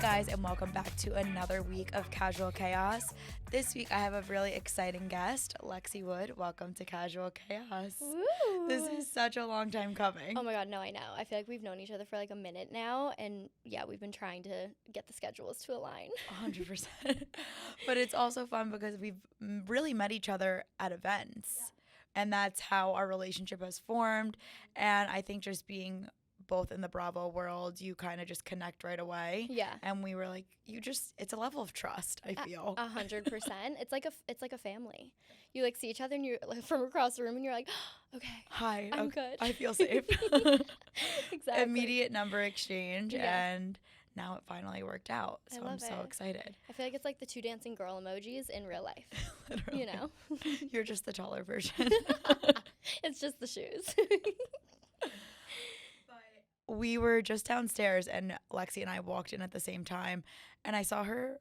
guys, and welcome back to another week of Casual Chaos. This week I have a really exciting guest, Lexi Wood. Welcome to Casual Chaos. Woo. This is such a long time coming. Oh my god, no, I know. I feel like we've known each other for like a minute now, and yeah, we've been trying to get the schedules to align. 100%. But it's also fun because we've really met each other at events. Yeah. And that's how our relationship has formed. And I think just being both in the Bravo world, you kind of just connect right away. Yeah. And we were like, it's a level of trust, I feel. 100%. It's like a family. You like see each other and you're like, from across the room and you're like, oh, okay. Hi. I'm good. I feel safe. Exactly. Immediate number exchange. Yeah. And now it finally worked out. So I'm so excited. I feel like it's like the two dancing girl emojis in real life. Literally. You know? You're just the taller version. It's just the shoes. We were just downstairs and Lexi and I walked in at the same time and I saw her,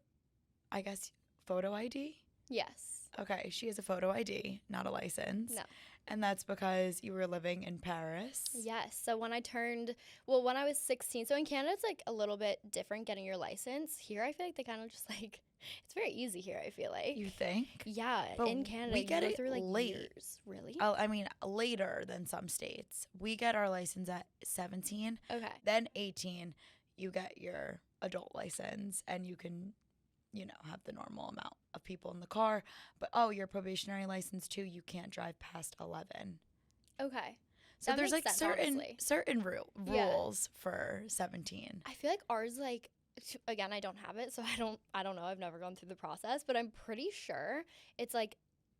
I guess, photo ID? Yes. Okay, she has a photo ID, not a license. No. And that's because you were living in Paris. Yes. So when I was 16, so in Canada it's like a little bit different getting your license. Here I feel like they kind of just like, it's very easy here, I feel like. You think? Yeah, but in Canada we get you go it through like late. years. Really? I mean, later than some states. We get our license at 17. Okay. Then 18, you get your adult license and you can, have the normal amount of people in the car. But, your probationary license too, you can't drive past 11. Okay. So that there's like sense, certain rules for 17. I feel like ours, like, again, I don't have it, so I don't know. I've never gone through the process, but I'm pretty sure it's like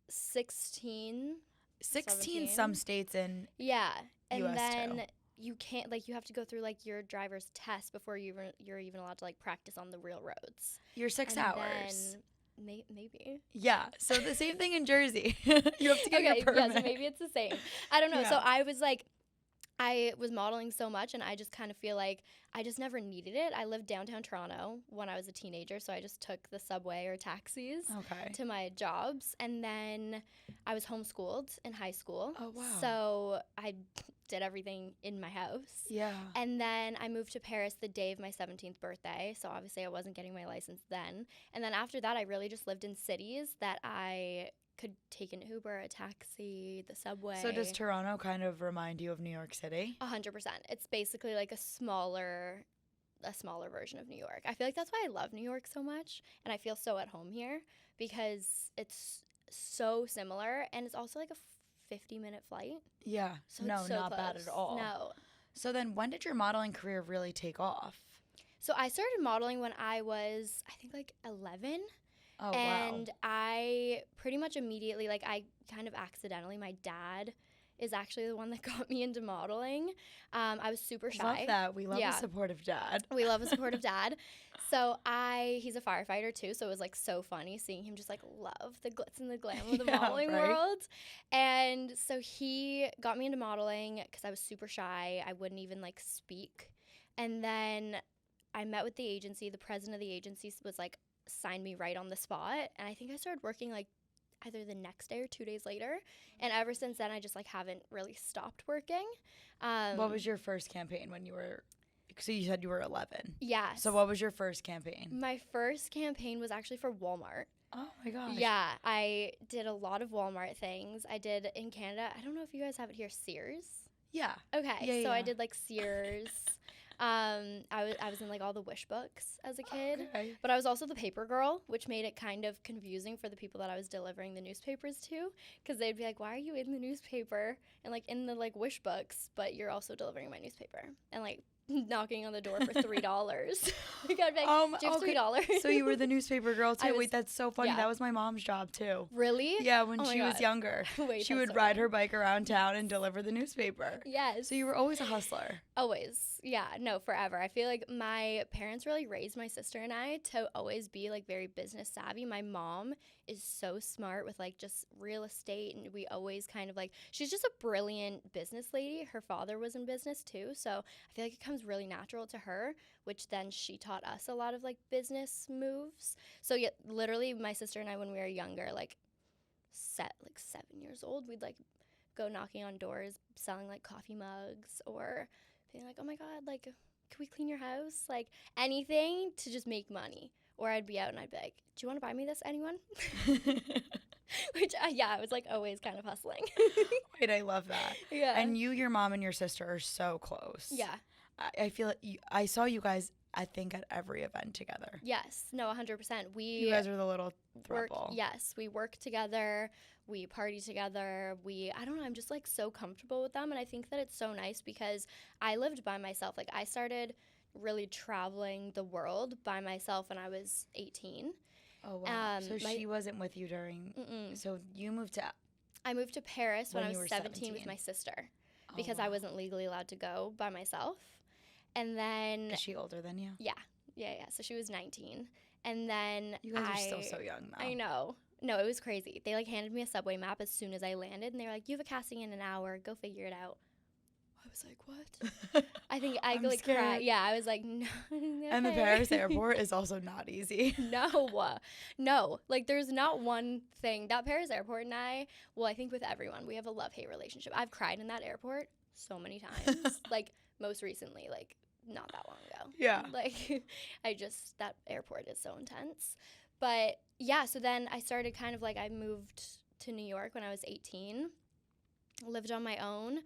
16. 16 some states in yeah, and US then too. you can't, like, you have to go through like your driver's test before you're even allowed to like practice on the real roads. You're 6 and hours. Then maybe. Yeah. So the same thing in Jersey. You have to get your permit. Yeah, so maybe it's the same. I don't know. Yeah. So I was modeling so much, and I just kind of feel like I just never needed it. I lived downtown Toronto when I was a teenager, so I just took the subway or taxis to my jobs. And then I was homeschooled in high school. Oh, wow. So I did everything in my house. Yeah. And then I moved to Paris the day of my 17th birthday, so obviously I wasn't getting my license then. And then after that, I really just lived in cities that I could take an Uber, a taxi, the subway. So does Toronto kind of remind you of New York City? 100%. It's basically like a smaller version of New York. I feel like that's why I love New York so much, and I feel so at home here because it's so similar, and it's also like a 50-minute flight. Yeah. So no, it's so not close. bad at all. No. So then when did your modeling career really take off? So I started modeling when I was, I think, like 11. Oh, and wow. I pretty much immediately, like, I kind of accidentally, my dad is actually the one that got me into modeling. I was super shy. Love that. We love a supportive dad. We love a supportive dad. So he's a firefighter too, so it was like so funny seeing him just like love the glitz and the glam of the modeling world. And so he got me into modeling because I was super shy. I wouldn't even like speak. And then I met with the agency. The president of the agency was like, signed me right on the spot, and I think I started working like either the next day or 2 days later, and ever since then I just like haven't really stopped working. What was your first campaign when you were, so you said you were 11? Yeah. So what was your first campaign? My first campaign was actually for Walmart. Oh my gosh. Yeah, I did a lot of Walmart things. I did in Canada, I don't know if you guys have it here, Sears. Yeah. Okay. I did like Sears. I was in like all the Wish books as a kid, but I was also the paper girl, which made it kind of confusing for the people that I was delivering the newspapers to, because they'd be like, "Why are you in the newspaper and like in the like Wish books, but you're also delivering my newspaper?" And like knocking on the door for $3. Like, I'd be like, "Do you have $3?" So you were the newspaper girl too. Wait, that's so funny. Yeah. That was my mom's job too. Really? Yeah, when Oh she was younger. Wait, she would ride her bike around town and deliver the newspaper. Yes. So you were always a hustler. Always. Yeah, no, forever. I feel like my parents really raised my sister and I to always be like very business savvy. My mom is so smart with like just real estate, and we always kind of like, she's just a brilliant business lady. Her father was in business too, so I feel like it comes really natural to her, which then she taught us a lot of like business moves. So yeah, literally my sister and I, when we were younger, like 7 years old, we'd like go knocking on doors selling like coffee mugs, or being like, "Oh my God, like, can can we clean your house? Like, anything to just make money. Or I'd be out and I'd be like, do you want to buy me this, anyone? Which, I was like always kind of hustling. Wait, I love that. Yeah. And your mom and your sister are so close. Yeah. I feel like I saw you guys, I think, at every event together. Yes. No, 100%. You guys are the little work. throuple. Yes. We work together. We party together. I don't know, I'm just like so comfortable with them. And I think that it's so nice because I lived by myself. Like, I started really traveling the world by myself when I was 18. Oh, wow. So she wasn't with you during, so you moved to. I moved to Paris when I was 17 17 with my sister Oh, because wow. I wasn't legally allowed to go by myself. And then. Is she older than you? Yeah. So she was 19. And then You guys are still so young, though. I know. No, it was crazy. They, like, handed me a subway map as soon as I landed, and they were like, you have a casting in an hour. Go figure it out. I was like, what? I think I like cried. Yeah, I was like, no. Okay. And the Paris airport is also not easy. No. Like, there's not one thing. That Paris airport and I think with everyone, we have a love-hate relationship. I've cried in that airport so many times. Like, most recently, like, not that long ago. Yeah. Like, that airport is so intense. But, yeah, so then I started kind of, like, I moved to New York when I was 18, lived on my own,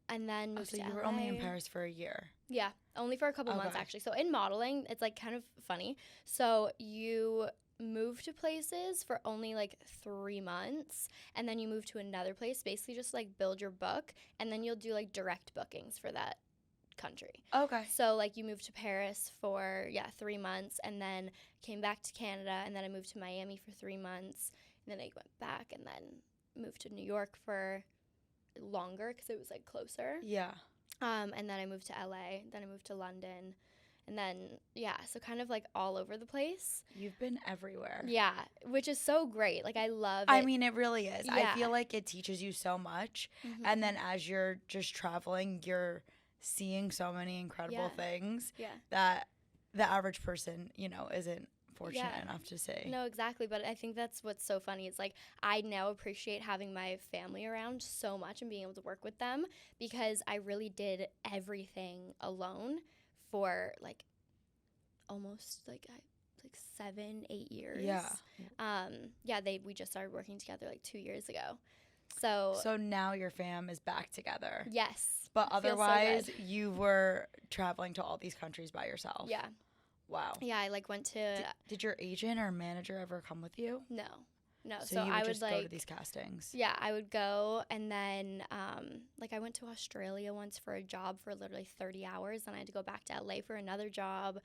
and then moved to LA. So you were only in Paris for a year. Yeah, only for a couple months, actually. So in modeling, it's, like, kind of funny. So you move to places for only, like, 3 months, and then you move to another place, basically just, like, build your book, and then you'll do, like, direct bookings for that country. Okay. So, like, you moved to Paris for 3 months, and then came back to Canada, and then I moved to Miami for 3 months, and then I went back and then moved to New York for longer because it was, like, closer. Yeah. And then I moved to LA, then I moved to London, and then so kind of, like, all over the place. You've been everywhere. Yeah, which is so great. Like, I love it. I mean, it really is. Yeah. I feel like it teaches you so much, and then as you're just traveling, you're seeing so many incredible things that the average person, isn't fortunate enough to see. No, exactly. But I think that's what's so funny. It's like I now appreciate having my family around so much and being able to work with them because I really did everything alone for like almost like 7-8 years. Yeah. We just started working together like 2 years ago. So now your fam is back together. Yes. But otherwise, you were traveling to all these countries by yourself. Yeah. Wow. Yeah, I like went to. Did your agent or manager ever come with you? No. So you would just go to these castings. Yeah, I would go, and then I went to Australia once for a job for literally 30 hours, and I had to go back to LA for another job.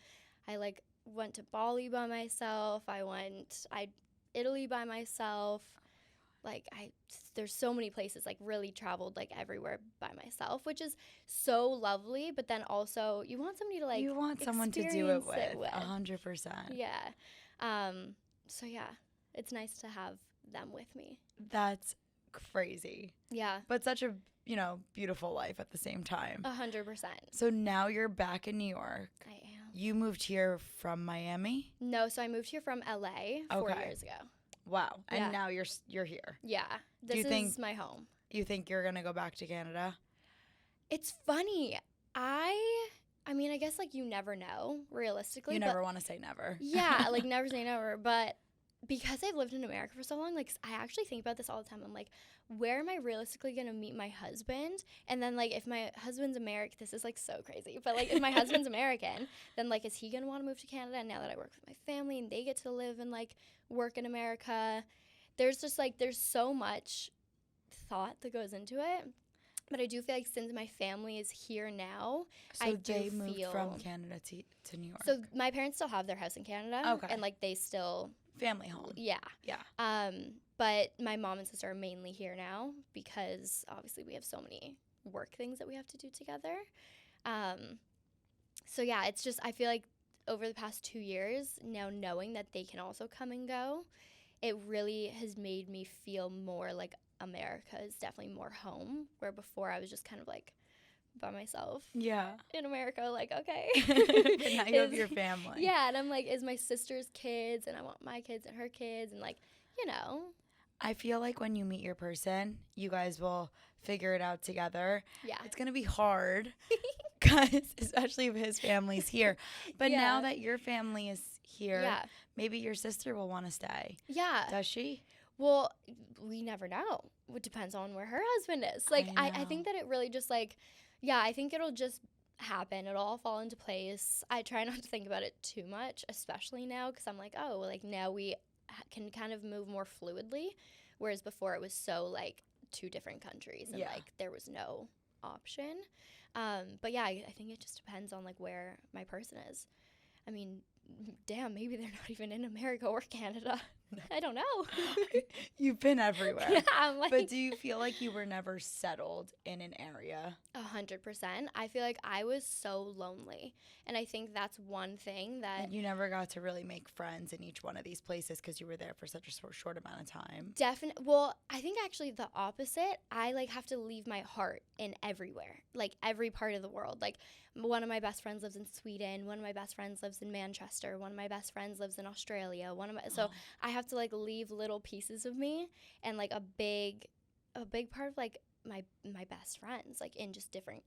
I went to Bali by myself. I Italy by myself. There's so many places, really traveled, everywhere by myself, which is so lovely, but then also you want somebody to, you want someone to do it with, 100%. Yeah. So, yeah, it's nice to have them with me. That's crazy. Yeah. But such a, beautiful life at the same time. 100%. So now you're back in New York. I am. You moved here from Miami? No, so I moved here from LA 4 years ago. Wow. And now you're here. Yeah. This is my home. You think you're going to go back to Canada? It's funny. I mean, I guess, you never know, realistically. You never want to say never. Yeah, never say never. But because I've lived in America for so long, I actually think about this all the time. I'm like, where am I realistically going to meet my husband? And then, if my husband's American, this is, so crazy. But, if my husband's American, then, is he going to want to move to Canada now that I work with my family and they get to live and, work in America? There's just, there's so much thought that goes into it. But I do feel like since my family is here now, so they moved from Canada to New York. So my parents still have their house in Canada. Okay. And, they still... Family home. Yeah. Yeah. But my mom and sister are mainly here now because obviously we have so many work things that we have to do together. So yeah, it's just, I feel like over the past 2 years, now knowing that they can also come and go, it really has made me feel more like America is definitely more home, where before I was just kind of by myself. Yeah. In America, okay. But now you have your family. Yeah, and I'm is my sister's kids, and I want my kids and her kids, and I feel like when you meet your person, you guys will figure it out together. Yeah. It's going to be hard because especially if his family's here. But Yeah. now that your family is here, Yeah. maybe your sister will want to stay. Yeah. Does she? Well, we never know. It depends on where her husband is. Like, I think that it really just, like, yeah, I think it'll just happen. It'll all fall into place. I try not to think about it too much, especially now, because I'm like, oh, like, now we can kind of move more fluidly, whereas before it was so, like, two different countries and, like, there was no option. But, yeah, I think it just depends on, like, where my person is. I mean, damn, maybe they're not even in America or Canada. I don't know. You've been everywhere. Yeah, I'm like, but do you feel like you were never settled in an area? 100%. I feel like I was so lonely. And I think that's one thing that And you never got to really make friends in each one of these places because you were there for such a short amount of time. definitely, well, I think actually the opposite. I like have to leave my heart in everywhere, like every part of the world. Like one of my best friends lives in Sweden. One of my best friends lives in Manchester. One of my best friends lives in Australia. So I have to like leave little pieces of me, and like a big part of like my best friends like in just different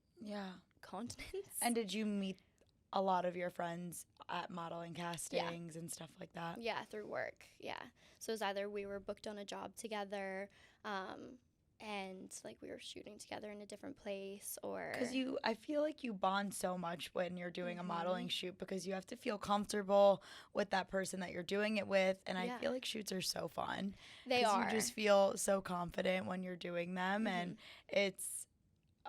continents. And did you meet a lot of your friends at modeling castings and stuff like that? Yeah, through work. Yeah. So it was either we were booked on a job together, and like we were shooting together in a different place, or because I feel like you bond so much when you're doing a modeling shoot, because you have to feel comfortable with that person that you're doing it with, and I feel like shoots are so fun. They are. You just feel so confident when you're doing them, and it's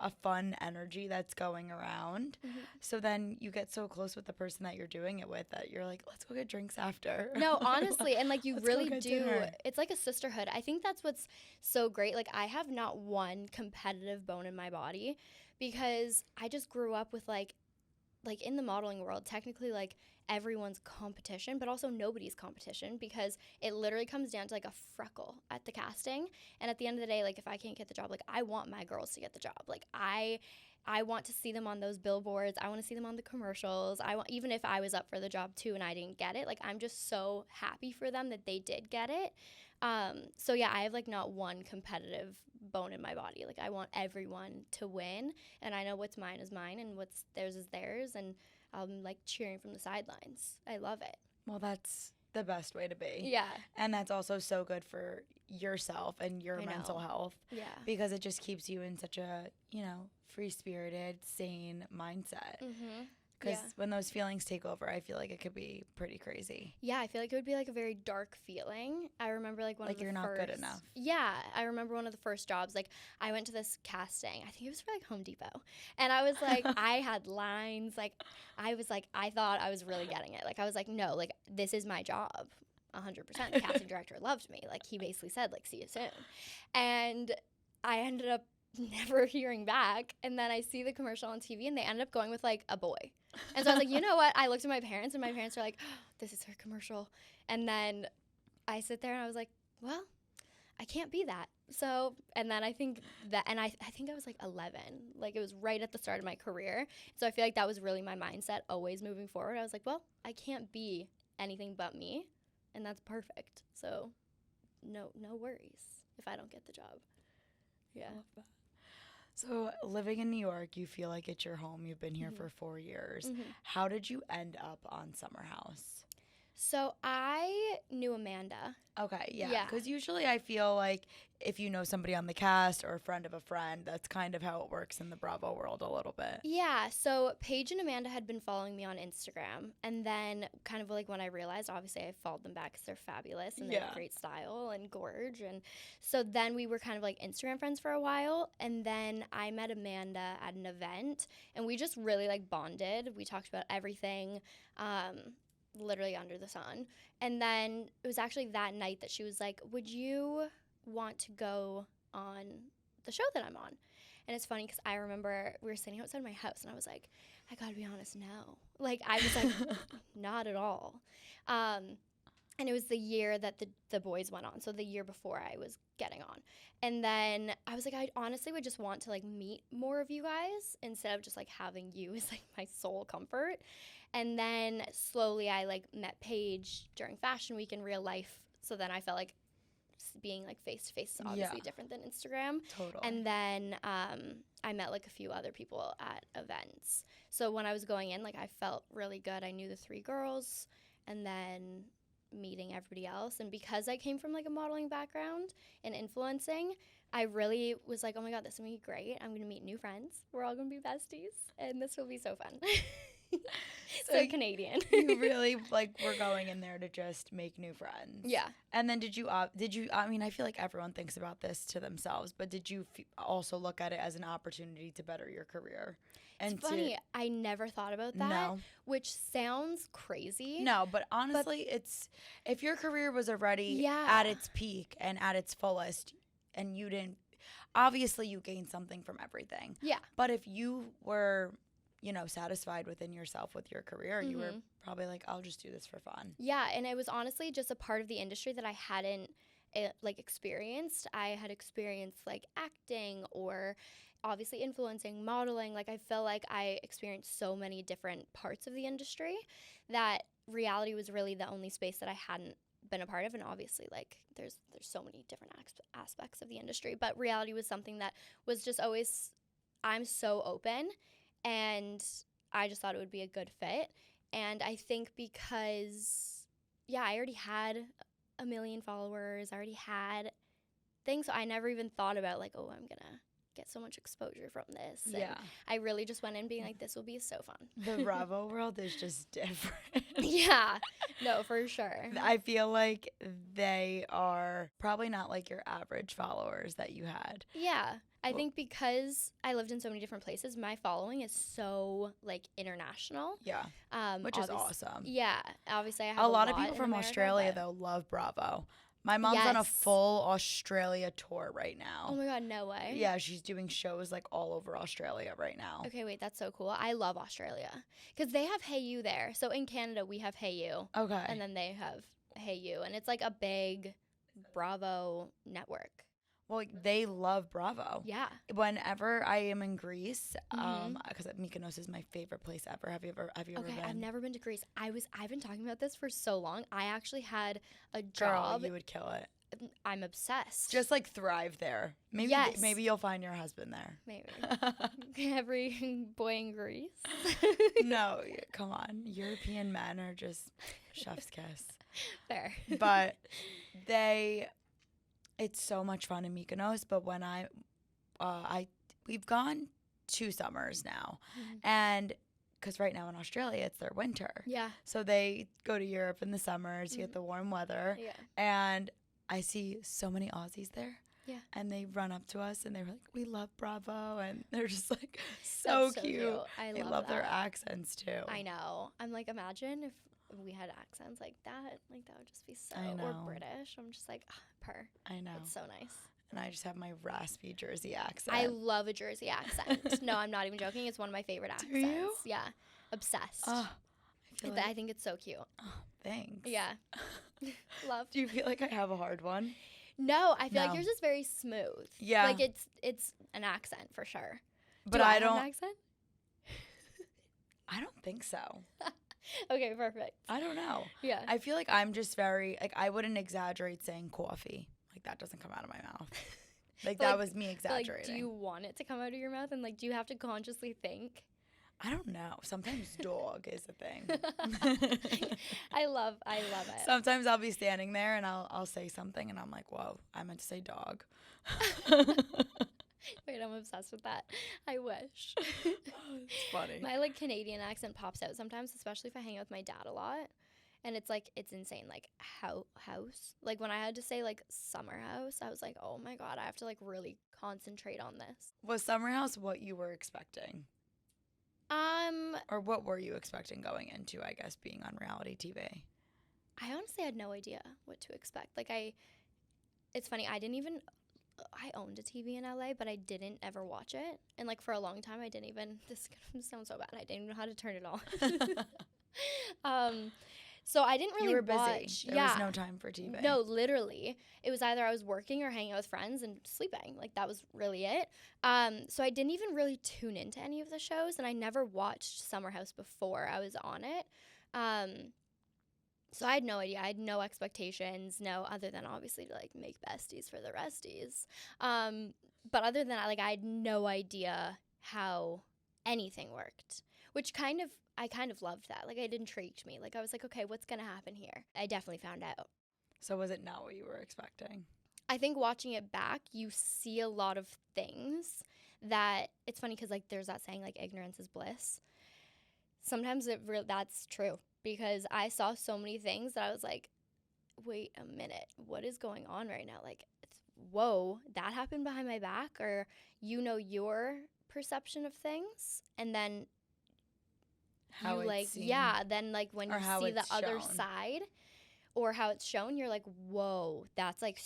a fun energy that's going around. So then you get so close with the person that you're doing it with that you're like, let's go get drinks after. No, honestly, and like you really do. Dinner. It's like a sisterhood. I think that's what's so great. Like I have not one competitive bone in my body, because I just grew up with like in the modeling world, technically like everyone's competition, but also nobody's competition, because it literally comes down to like a freckle at the casting. And at the end of the day, like if I can't get the job, like I want my girls to get the job. Like I want to see them on those billboards. I want to see them on the commercials. Even if I was up for the job too and I didn't get it, like I'm just so happy for them that they did get it. So yeah, I have like not one competitive bone in my body. Like I want everyone to win, and I know what's mine is mine and what's theirs is theirs, and I'm like cheering from the sidelines. I love it. Well, that's the best way to be. Yeah. And that's also so good for yourself and your mental health. Yeah. Because it just keeps you in such a, free-spirited, sane mindset. Because when those feelings take over, I feel like it could be pretty crazy. Yeah, I feel like it would be like a very dark feeling. I remember like one of the you're not good enough. Yeah, I remember one of the first jobs. Like I went to this casting. I think it was for like Home Depot, and I was like, I had lines. Like I was like, I thought I was really getting it. Like I was like, no, like this is my job. 100%. The casting director loved me. Like he basically said, like, see you soon, and I ended up never hearing back. And then I see the commercial on TV, and they ended up going with like a boy. And so I was like, you know what? I looked at my parents, and my parents were like, oh, this is her commercial. And then I sit there and I was like, well, I can't be that. So, and then I think that, and I think I was like 11. Like it was right at the start of my career. So I feel like that was really my mindset always moving forward. I was like, well, I can't be anything but me, and that's perfect. So no worries if I don't get the job. Yeah. I love that. So living in New York, you feel like it's your home. You've been here for 4 years. How did you end up on Summer House? So I knew Amanda. Okay, yeah. Because usually I feel like if you know somebody on the cast or a friend of a friend, that's kind of how it works in the Bravo world a little bit. Yeah, so Paige and Amanda had been following me on Instagram. And then kind of like when I realized, obviously I followed them back because they're fabulous and they have great style and gorge. And so then we were kind of like Instagram friends for a while. And then I met Amanda at an event, and we just really like bonded. We talked about everything. Literally under the sun. And then it was actually that night that she was like, would you want to go on the show that I'm on? And it's funny because I remember we were sitting outside my house, and I was like, I gotta be honest, no. Like I was like, not at all. And it was the year that the boys went on, so the year before I was getting on. And then I was like, I honestly would just want to like meet more of you guys instead of just like having you as like my sole comfort. And then slowly I like met Paige during Fashion Week in real life. So then I felt like, being like face to face is obviously different than Instagram. Totally. And then I met like a few other people at events. So when I was going in, like I felt really good. I knew the 3 girls, and then meeting everybody else. And because I came from like a modeling background and influencing, I really was like, oh my God, this is going to be great. I'm going to meet new friends. We're all going to be besties, and this will be so fun. So Canadian. You really like were going in there to just make new friends. Yeah. And then did you I mean, I feel like everyone thinks about this to themselves, but did you also look at it as an opportunity to better your career? And it's funny, I never thought about that, No. which sounds crazy. No, but honestly, it's if your career was already at its peak and at its fullest, and you didn't, obviously you gained something from everything. Yeah. But if you were, satisfied within yourself with your career, you were probably like, I'll just do this for fun. Yeah, and it was honestly just a part of the industry that I hadn't experienced. I had experienced like acting or obviously influencing, modeling. Like I feel like I experienced so many different parts of the industry that reality was really the only space that I hadn't been a part of. And obviously like there's so many different aspects of the industry, but reality was something that was just always, I'm so open, and I just thought it would be a good fit. And I think because I already had 1 million followers, I already had things, so I never even thought about like, oh, I'm gonna get so much exposure from this. And I really just went in being like, this will be so fun. The Bravo world is just different. Yeah, no, for sure. I feel like they are probably not like your average followers that you had. Yeah, I think because I lived in so many different places, my following is so like international. Yeah, which is awesome. Yeah, obviously I have a lot of people in from America, Australia though love Bravo. My mom's on a full Australia tour right now. Oh my God, no way. Yeah, she's doing shows like all over Australia right now. Okay, wait, that's so cool. I love Australia because they have Hey You there. So in Canada, we have Hey You. Okay. And then they have Hey You. And it's like a big Bravo network. Well, they love Bravo. Yeah. Whenever I am in Greece, because Mykonos is my favorite place ever. Have you ever been? Okay, I've never been to Greece. I've been talking about this for so long. I actually had a job. Girl, you would kill it. I'm obsessed. Just like thrive there. Maybe you'll find your husband there. Maybe. Every boy in Greece. No, come on. European men are just chef's kiss. Fair. But it's so much fun in Mykonos, but when we've gone 2 summers now, and because right now in Australia it's their winter. Yeah. So they go to Europe in the summers to get the warm weather. Yeah. And I see so many Aussies there. Yeah. And they run up to us and they're like, we love Bravo. And they're just like so cute. I love their accents too. I know. I'm like, imagine if we had accents like that. Like that would just be so, or British. I'm just like, purr. I know. It's so nice. And I just have my raspy Jersey accent. I love a Jersey accent. No, I'm not even joking. It's one of my favorite accents. Do you? Yeah. Obsessed. Oh, I think it's so cute. Oh, thanks. Yeah. Love. Do you feel like I have a hard one? No, I feel like yours is very smooth. Yeah. Like it's an accent for sure. But I don't have an accent? I don't think so. Okay, perfect. I don't know. Yeah. I feel like I'm just very, like, I wouldn't exaggerate saying coffee. Like, that doesn't come out of my mouth. Like, that was me exaggerating. Like, do you want it to come out of your mouth? And, like, do you have to consciously think? I don't know. Sometimes dog is a thing. I love it. Sometimes I'll be standing there and I'll say something and I'm like, whoa, I meant to say dog. Wait, I'm obsessed with that. I wish. It's funny. My like Canadian accent pops out sometimes, especially if I hang out with my dad a lot. And it's like, it's insane. Like house. Like when I had to say like summer house, I was like, oh my God, I have to like really concentrate on this. Was summer house what you were expecting? Or what were you expecting going into, I guess, being on reality TV? I honestly had no idea what to expect. Like it's funny, I owned a TV in LA, but I didn't ever watch it. And like for a long time, this is gonna sound so bad, I didn't even know how to turn it on. So I didn't really watch. There was no time for TV. No, literally. It was either I was working or hanging out with friends and sleeping. Like that was really it. So I didn't even really tune into any of the shows, and I never watched Summer House before I was on it. So I had no idea. I had no expectations, no other than obviously to like make besties for the resties. But other than that, like I had no idea how anything worked, which I kind of loved that. Like it intrigued me. Like I was like, okay, what's gonna happen here? I definitely found out. So was it not what you were expecting? I think watching it back, you see a lot of things that it's funny because like there's that saying like ignorance is bliss. Sometimes that's true because I saw so many things that I was like, wait a minute, what is going on right now? Like, whoa, that happened behind my back, or your perception of things, and then How you it's like, seen, yeah, then like when or you how see the it's other shown. side or how it's shown, you're like, whoa, that's like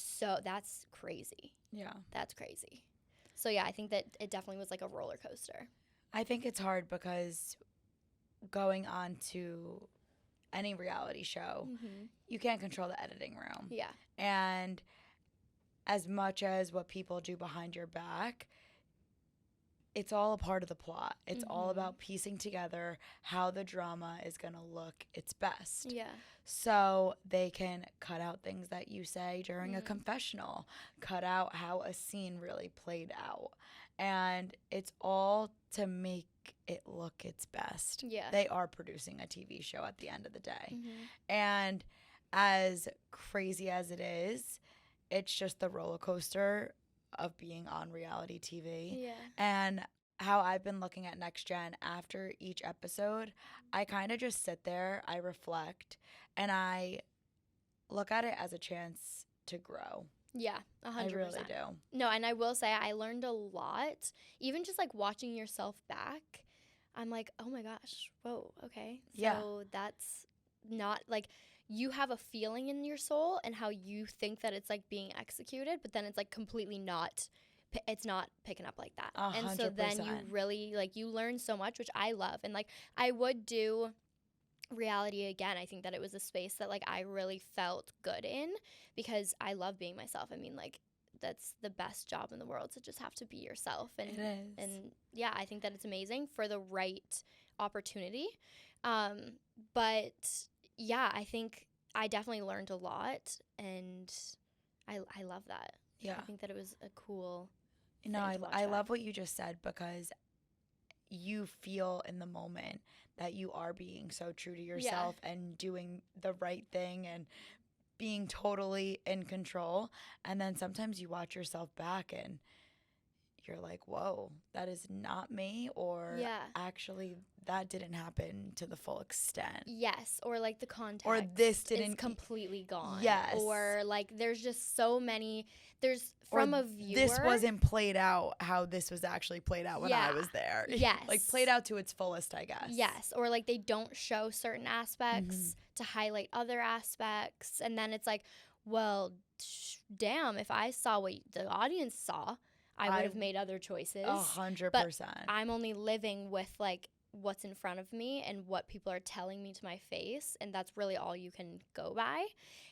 that's crazy. Yeah. That's crazy. So yeah, I think that it definitely was like a roller coaster. I think it's hard because going on to any reality show, you can't control the editing room. Yeah. And as much as what people do behind your back, it's all a part of the plot. It's all about piecing together how the drama is going to look its best. Yeah. So they can cut out things that you say during a confessional, cut out how a scene really played out. And it's all to make it look its best. Yeah. They are producing a TV show at the end of the day. And as crazy as it is, it's just the roller coaster of being on reality TV. Yeah. And how I've been looking at Next Gen after each episode, I kind of just sit there, I reflect, and I look at it as a chance to grow. Yeah, 100%. I really do. No, and I will say I learned a lot. Even just like watching yourself back, I'm like, oh my gosh, whoa, okay. So that's not like you have a feeling in your soul and how you think that it's like being executed, but then it's like completely not. It's not picking up like that. 100%. And so then you really like you learn so much, which I love. And like I would do reality again. I think that it was a space that like I really felt good in because I love being myself. I mean, like that's the best job in the world to just have to be yourself. And it is. And yeah, I think that it's amazing for the right opportunity. But yeah, I think I definitely learned a lot, and I love that. Yeah. I think that it was a cool. You know, I love what you just said because you feel in the moment that you are being so true to yourself and doing the right thing and being totally in control. And then sometimes you watch yourself back and you're like, whoa, that is not me, or actually that didn't happen to the full extent. Yes, or like the context. Or this didn't. Is completely gone. Yes. Or like there's just so many, there's from a viewer. This wasn't played out how this was actually played out when I was there. Yes. Like played out to its fullest, I guess. Yes, or like they don't show certain aspects to highlight other aspects. And then it's like, well, damn, if I saw what the audience saw, I would have made other choices. 100%. But I'm only living with like what's in front of me and what people are telling me to my face, and that's really all you can go by.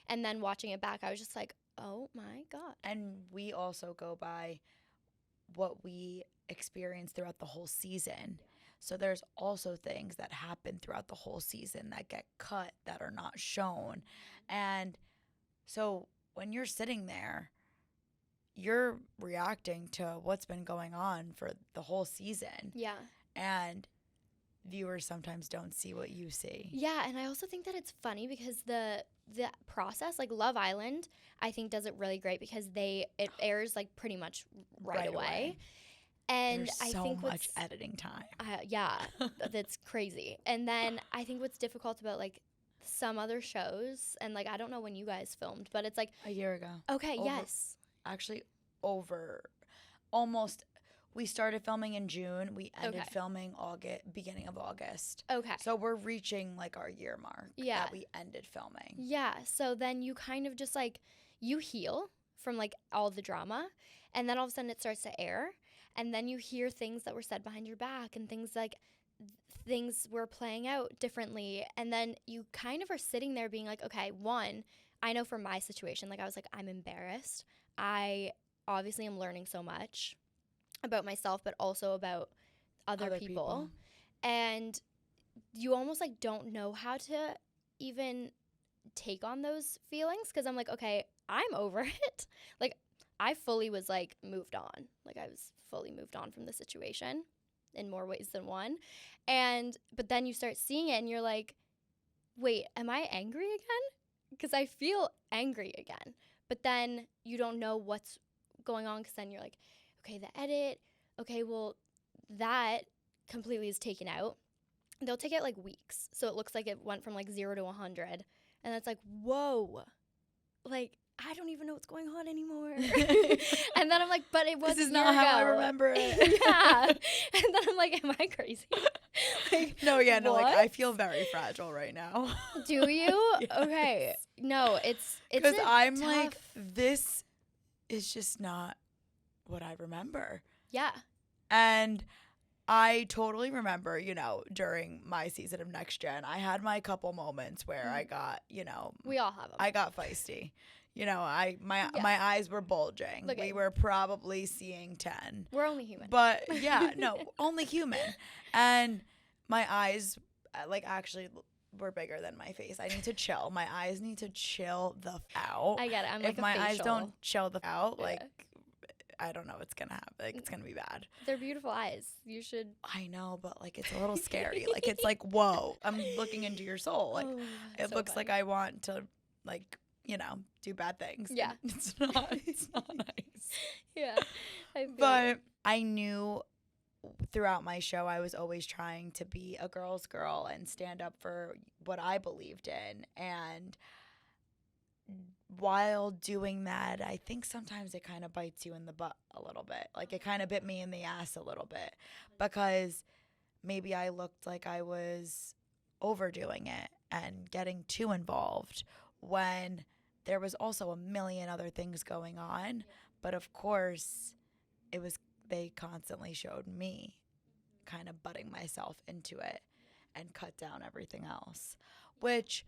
And then watching it back, I was just like, oh my God. And we also go by what we experience throughout the whole season. So there's also things that happen throughout the whole season that get cut, that are not shown. And so when you're sitting there, you're reacting to what's been going on for the whole season. Yeah. And viewers sometimes don't see what you see. Yeah, and I also think that it's funny because the process, like Love Island, I think does it really great because it airs like pretty much right away. And There's I so think much editing time. Yeah, that's crazy. And then I think what's difficult about like some other shows, and like I don't know when you guys filmed, but it's like a year ago. Okay, yes. Actually, almost. We started filming in June. We ended filming beginning of August. Okay. So we're reaching like our year mark that we ended filming. Yeah. So then you kind of just like, you heal from like all the drama, and then all of a sudden it starts to air, and then you hear things that were said behind your back and things were playing out differently, and then you kind of are sitting there being like, okay, one, I know for my situation, like I was like, I'm embarrassed. I obviously am learning so much about myself, but also about other people. And you almost like don't know how to even take on those feelings because I'm like, okay, I'm over it. Like, I fully was like moved on. Like, I was fully moved on from the situation in more ways than one. But then you start seeing it and you're like, wait, am I angry again? Because I feel angry again. But then you don't know what's going on because then you're like, okay, the edit, okay, well, that completely is taken out. They'll take it like weeks. So it looks like it went from like 0 to 100. And it's like, whoa, like, I don't even know what's going on anymore. And then I'm like, but it was this is not how I remember it. Yeah. And then I'm like, am I crazy? Like, no, like I feel very fragile right now. Do you? Yes. Okay. No, it's because I'm tough. like, this is just not what I remember. Yeah. And I totally remember, during my season of Next Gen, I had my couple moments where I got, we all have them. I got feisty. My eyes were bulging. We were probably seeing 10. We're only human. But yeah, no, only human. And my eyes, actually were bigger than my face. I need to chill. My eyes need to chill the f out. I get it. I'm like if my facial. eyes don't chill the f out, I don't know what's gonna happen. It's gonna be bad. They're beautiful eyes. You should. I know, but it's a little scary. It's like, whoa, I'm looking into your soul. It looks like I want to do bad things. Yeah. It's not nice. Yeah. But I knew throughout my show I was always trying to be a girl's girl and stand up for what I believed in. And while doing that, I think sometimes it kind of bites you in the butt a little bit. It kind of bit me in the ass a little bit because maybe I looked like I was overdoing it and getting too involved when there was also a million other things going on. But of course, they constantly showed me kind of butting myself into it and cut down everything else, which,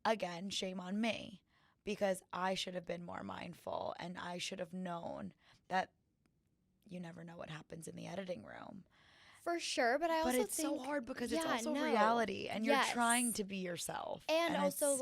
again, shame on me. Because I should have been more mindful and I should have known that you never know what happens in the editing room. For sure, but I also think... But it's so hard because it's also reality and you're trying to be yourself. And also,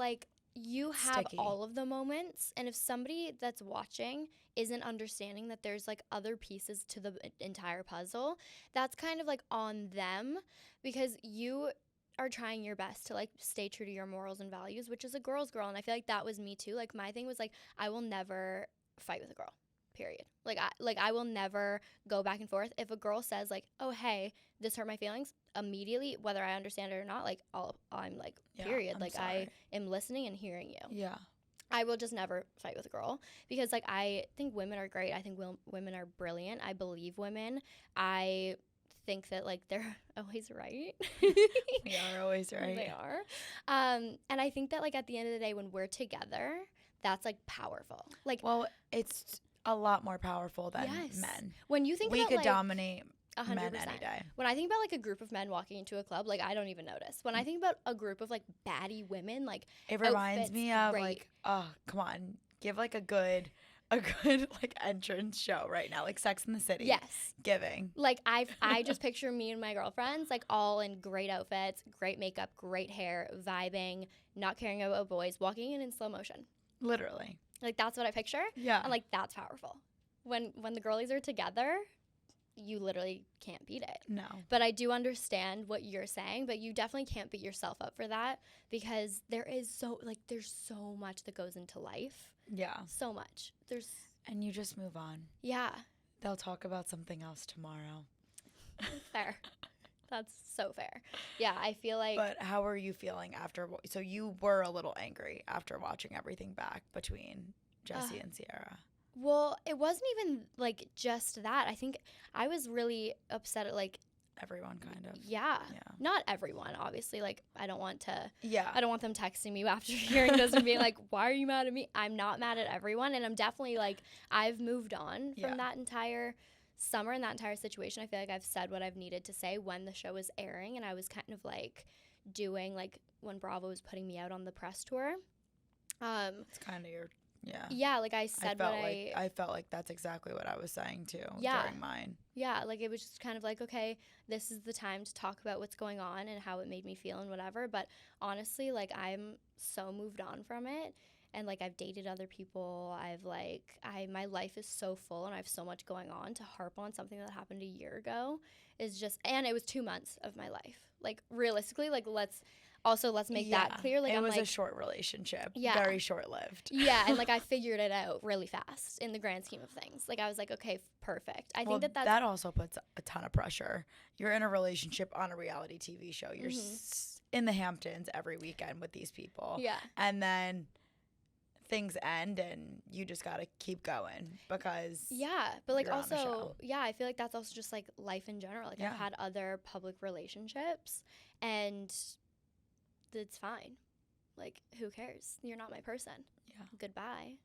you have sticky. all of the moments. And if somebody that's watching isn't understanding that there's, other pieces to the entire puzzle, that's kind of, on them because you are trying your best to stay true to your morals and values, which is a girl's girl. And I feel like that was me too. My thing was I will never fight with a girl, period. I will never go back and forth. If a girl says oh, hey, this hurt my feelings, immediately, whether I understand it or not, I'm period. I am listening and hearing you. Yeah. I will just never fight with a girl because I think women are great. I think women are brilliant. I believe women. I think that they're always right. We are always right. They are. And I think that at the end of the day when we're together, that's powerful. Well, it's a lot more powerful than men. When you think we about could dominate 100%. Men any day. When I think about a group of men walking into a club, I don't even notice. When I think about a group of baddie women, it reminds me of oh, come on, give a good entrance show right now, Sex in the City. Yes. Giving. I just picture me and my girlfriends all in great outfits, great makeup, great hair, vibing, not caring about boys, walking in slow motion. Literally. That's what I picture. Yeah. And that's powerful. When the girlies are together, you literally can't beat it. No. But I do understand what you're saying, but you definitely can't beat yourself up for that because there's so much that goes into life. Yeah. So much. And you just move on. Yeah. They'll talk about something else tomorrow. Fair. That's so fair. Yeah, I feel But how are you feeling after? So you were a little angry after watching everything back between Jesse and Sierra. Well, it wasn't even just that. I think I was really upset at everyone kind of. Yeah. Not everyone, obviously. I don't want to. Yeah. I don't want them texting me after hearing this and being why are you mad at me? I'm not mad at everyone. And I'm definitely I've moved on from that entire summer and that entire situation. I feel I've said what I've needed to say when the show was airing. And I was kind of doing when Bravo was putting me out on the press tour. It's kind of Yeah, like I said I felt like that's exactly what I was saying too during mine. Yeah, like it was just kind of like, okay, this is the time to talk about what's going on and how it made me feel and whatever. But honestly, like I'm so moved on from it. And like I've dated other people. My life is so full and I have so much going on. To harp on something that happened a year ago is just, and it was 2 months of my life. Like realistically, like let's make that clear. Like it was a short relationship. Very short lived. Yeah, and like I figured it out really fast in the grand scheme of things. Like I was like, okay, perfect. I think that also puts a ton of pressure. You're in a relationship on a reality TV show. You're in the Hamptons every weekend with these people. Yeah. And then things end and you just got to keep going because but like also I feel like that's also just like life in general. Like I've had other public relationships and it's fine. Like who cares? You're not my person. Goodbye.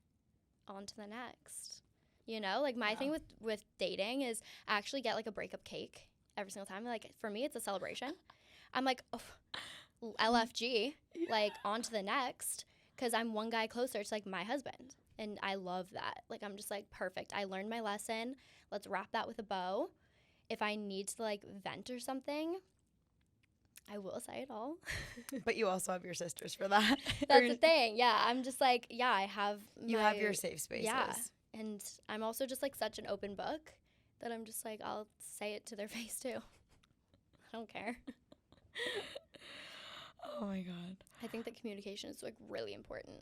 On to the next. You know, like my thing with dating is I actually get like a breakup cake every single time. Like for me it's a celebration. I'm like, oh, LFG, like on to the next. Because I'm one guy closer to, like, my husband. And I love that. Like, I'm just, like, perfect. I learned my lesson. Let's wrap that with a bow. If I need to, like, vent or something, I will say it all. But you also have your sisters for that. That's the thing. Yeah, I'm just, like, I have You have your safe spaces. Yeah. And I'm also just, like, such an open book that I'm just, like, I'll say it to their face, too. I don't care. Oh my God. I think that communication is like really important.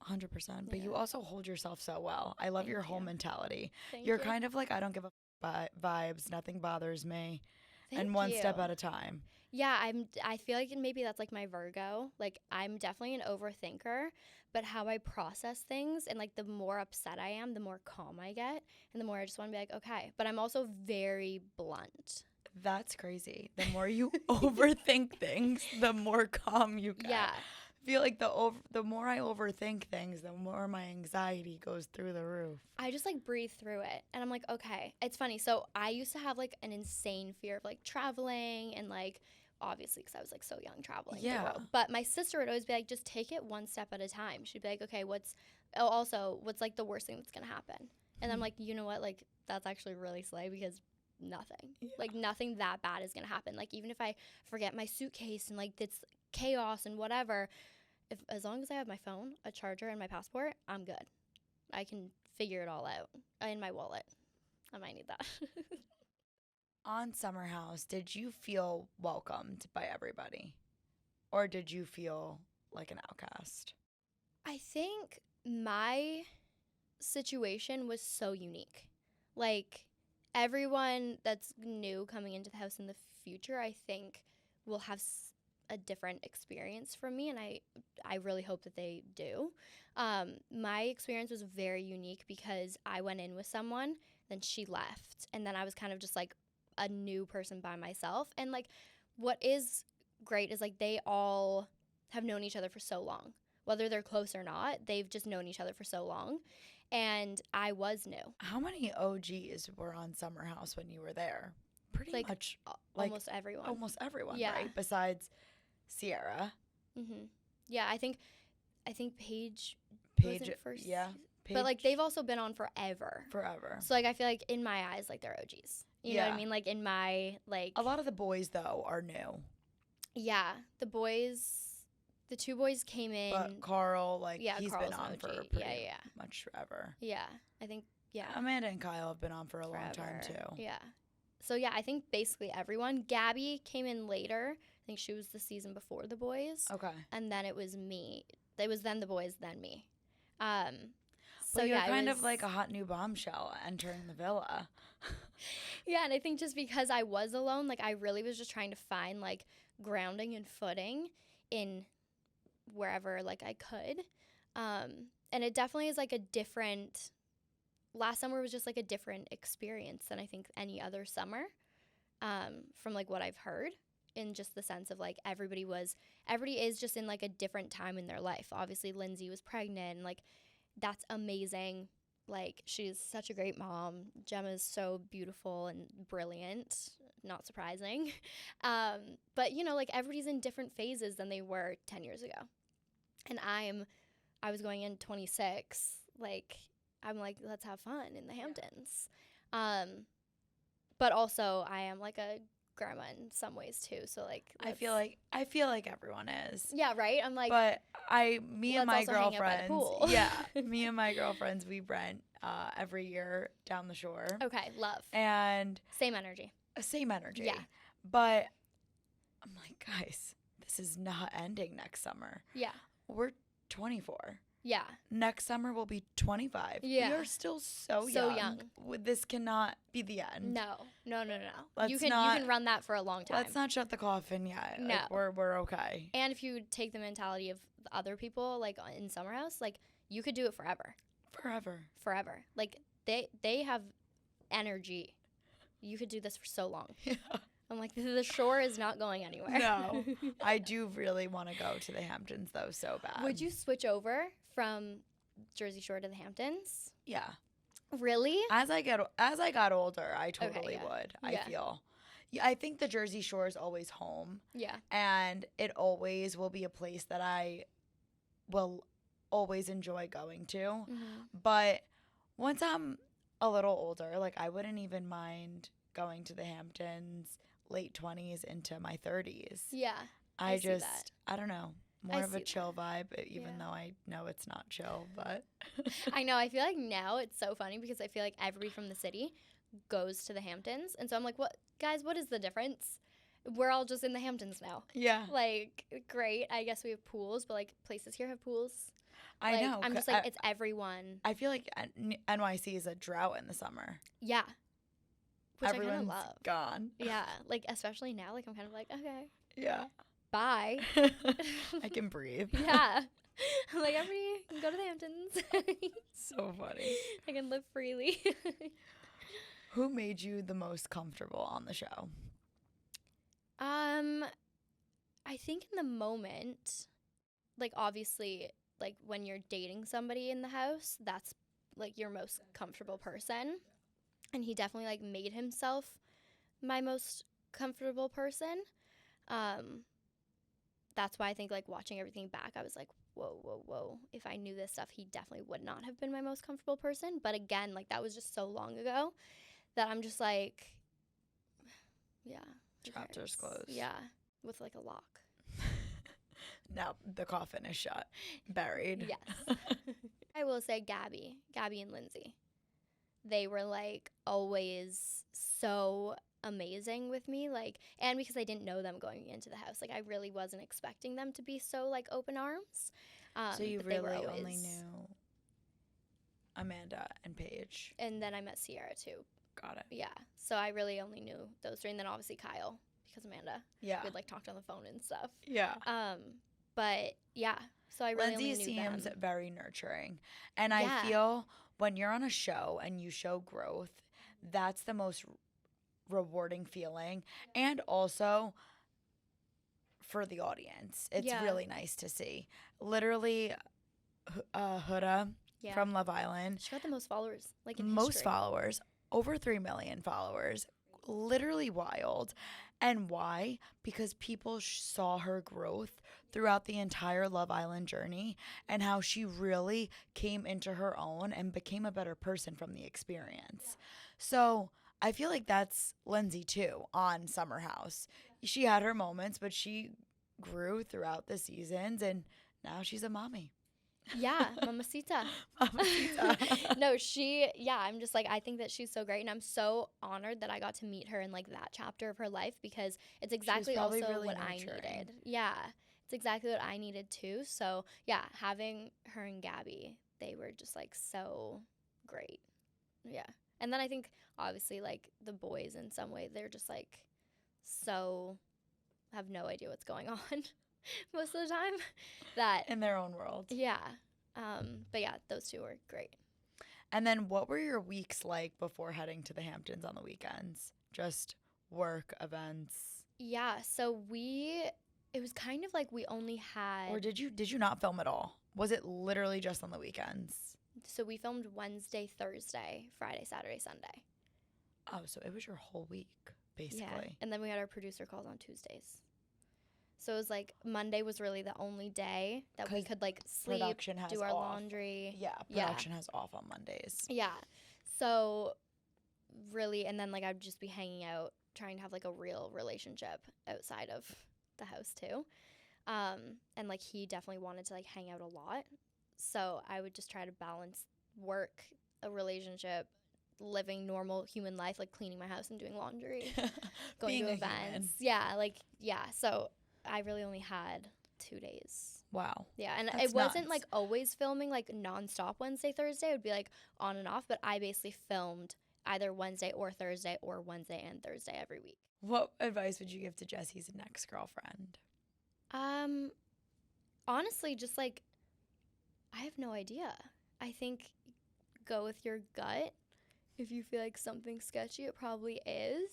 100%. But you also hold yourself so well. I love your whole mentality. You're kind of like, I don't give a vibes. Nothing bothers me. And one step at a time. Yeah, I feel like maybe that's like my Virgo. Like I'm definitely an overthinker, but how I process things and like the more upset I am, the more calm I get and the more I just want to be like, okay. But I'm also very blunt. That's crazy. The more you overthink things, the more calm you get. Yeah. I feel like the more I overthink things, the more my anxiety goes through the roof. I just like breathe through it. And I'm like, okay. It's funny. So I used to have like an insane fear of like traveling and like obviously because I was like so young traveling the world. But my sister would always be like, just take it one step at a time. She'd be like, okay, what's like the worst thing that's going to happen? And I'm like, you know what? Like that's actually really slay because nothing. Like nothing that bad is going to happen. Like even if I forget my suitcase and like it's chaos and whatever, as long as I have my phone, a charger and my passport, I'm good. I can figure it all out in my wallet. I might need that. On Summer House, did you feel welcomed by everybody? Or did you feel like an outcast? I think my situation was so unique. Like everyone that's new coming into the house in the future, I think, will have a different experience from me, and I really hope that they do. My experience was very unique because I went in with someone, then she left, and then I was kind of just like a new person by myself. And like what is great is like they all have known each other for so long. Whether they're close or not, they've just known each other for so long. And I was new. How many OGs were on Summer House when you were there? Pretty much almost everyone. Almost everyone, right? Besides Sierra. Mm-hmm. Yeah, I think Paige was in first. Yeah. Paige. But like they've also been on forever. So like I feel like in my eyes, like they're OGs. You know what I mean? Like in my like. A lot of the boys though are new. Yeah, the two boys came in. But Carl, he's Carl's been on OG. for pretty much forever. Yeah, I think, Amanda and Kyle have been on for a long time, too. Yeah. So, yeah, I think basically everyone. Gabby came in later. I think she was the season before the boys. Okay. And then it was me. It was then the boys, then me. So you're kind of like a hot new bombshell entering the villa. Yeah, and I think just because I was alone, like I really was just trying to find like grounding and footing in wherever like I could. And it definitely is like a different, last summer was just like a different experience than I think any other summer, from like what I've heard, in just the sense of like everybody is just in like a different time in their life. Obviously Lindsay was pregnant and like that's amazing. Like she's such a great mom. Gemma's so beautiful and brilliant. Not surprising. But you know, like everybody's in different phases than they were 10 years ago. And I'm I was going in 26. Like, I'm like, let's have fun in the Hamptons. But also I am like a grandma in some ways too. So like, I feel like everyone is. yeah, right. I'm like, But me and my let's also hang out by the girlfriends, pool. yeah, me and my girlfriends, we rent every year down the shore. okay, love. And Same energy. same energy. Yeah. But I'm like, guys, this is not ending next summer. Yeah. We're 24. Yeah. Next summer we'll be 25. Yeah. We are still so young. This cannot be the end. No. Let's you can run that for a long time. Let's not shut the coffin yet. No. Like, we're okay. And if you take the mentality of the other people, like in Summer House, like you could do it forever. Forever. Like they have energy. You could do this for so long. Yeah. I'm like, the shore is not going anywhere. No. I do really want to go to the Hamptons though so bad. Would you switch over from Jersey Shore to the Hamptons? Yeah. Really? As I got older, I totally yeah. would. Yeah. I feel. Yeah, I think the Jersey Shore is always home. Yeah. And it always will be a place that I will always enjoy going to. Mm-hmm. But once I'm a little older, like I wouldn't even mind going to the Hamptons late 20s into my 30s. Yeah. I see just that. I don't know. More I of a see chill vibe, even Yeah. though I know it's not chill, but I know. I feel like now it's so funny because I feel like everybody from the city goes to the Hamptons. And so I'm like, what is the difference? We're all just in the Hamptons now. yeah. Like, great. I guess we have pools, but like places here have pools. I Like, know. I'm just like, it's everyone. I feel like NYC is a drought in the summer. Yeah. Which Everyone's I kind of love. gone. Yeah. Like, especially now, like, I'm kind of like, okay, Yeah. bye. I can breathe. Yeah. I'm like, everybody can go to the Hamptons. So funny. I can live freely. Who made you the most comfortable on the show? I think in the moment, like, obviously, like, when you're dating somebody in the house, that's, like, your most comfortable person. And he definitely, like, made himself my most comfortable person. That's why I think, like, watching everything back, I was like, whoa. If I knew this stuff, he definitely would not have been my most comfortable person. But again, like, that was just so long ago that I'm just like, yeah. Chapters closed. Yeah, with, like, a lock. Now the coffin is shut. Buried. Yes. I will say Gabby and Lindsay. They were, like, always so amazing with me, like, and because I didn't know them going into the house, like, I really wasn't expecting them to be so, like, open arms. So you but they were really always, only knew Amanda and Paige. and then I met Sierra too. Got it. Yeah, so I really only knew those three, and then obviously Kyle because Amanda. Yeah. We'd, like, talked on the phone and stuff. Yeah. But yeah, so I really Lindsay only knew seems them. very nurturing. And Yeah. I feel when you're on a show and you show growth, that's the most rewarding feeling. And also for the audience, it's Yeah. really nice to see. Literally, Huda Yeah. from Love Island, She got the most followers, like, in most history. followers, over 3 million followers. Literally wild. And why? Because people saw her growth throughout the entire Love Island journey and how she really came into her own and became a better person from the experience. So I feel like that's Lindsay too on Summer House. She had her moments, but she grew throughout the seasons and now she's a mommy. Yeah, mamacita. Mamacita. No, I'm just like, I think that she's so great, and I'm so honored that I got to meet her in, like, that chapter of her life because it's exactly also probably really what I nurturing. needed. Yeah, it's exactly what I needed too. So yeah, having her and Gabby, they were just, like, so great. Yeah, and then I think obviously, like, the boys in some way, they're just, like, so have no idea what's going on most of the time. That In their own world. yeah. But yeah, those two were great. And then what were your weeks like before heading to the Hamptons on the weekends? Just work, events? Yeah, so it was kind of like we only had, Or did you not film at all? Was it literally just on the weekends? so we filmed Wednesday, Thursday, Friday, Saturday, Sunday. Oh, so it was your whole week, basically. Yeah, and then we had our producer calls on Tuesdays. So it was like Monday was really the only day that we 'Cause could like sleep, production has do our off. laundry. Yeah, production has off on Mondays. Yeah. So really, and then like I'd just be hanging out, trying to have like a real relationship outside of the house too. And like he definitely wanted to like hang out a lot. So I would just try to balance work, a relationship, living normal human life, like cleaning my house and doing laundry, going Being to a events. human. Yeah, like, yeah. So I really only had 2 days. Wow. Yeah, and That's it wasn't nuts. like always filming like nonstop Wednesday, Thursday. It would be like on and off, but I basically filmed either Wednesday or Thursday or Wednesday and Thursday every week. What advice would you give to Jesse's next girlfriend? Honestly, just like, I have no idea. I think go with your gut. If you feel like something's sketchy, it probably is.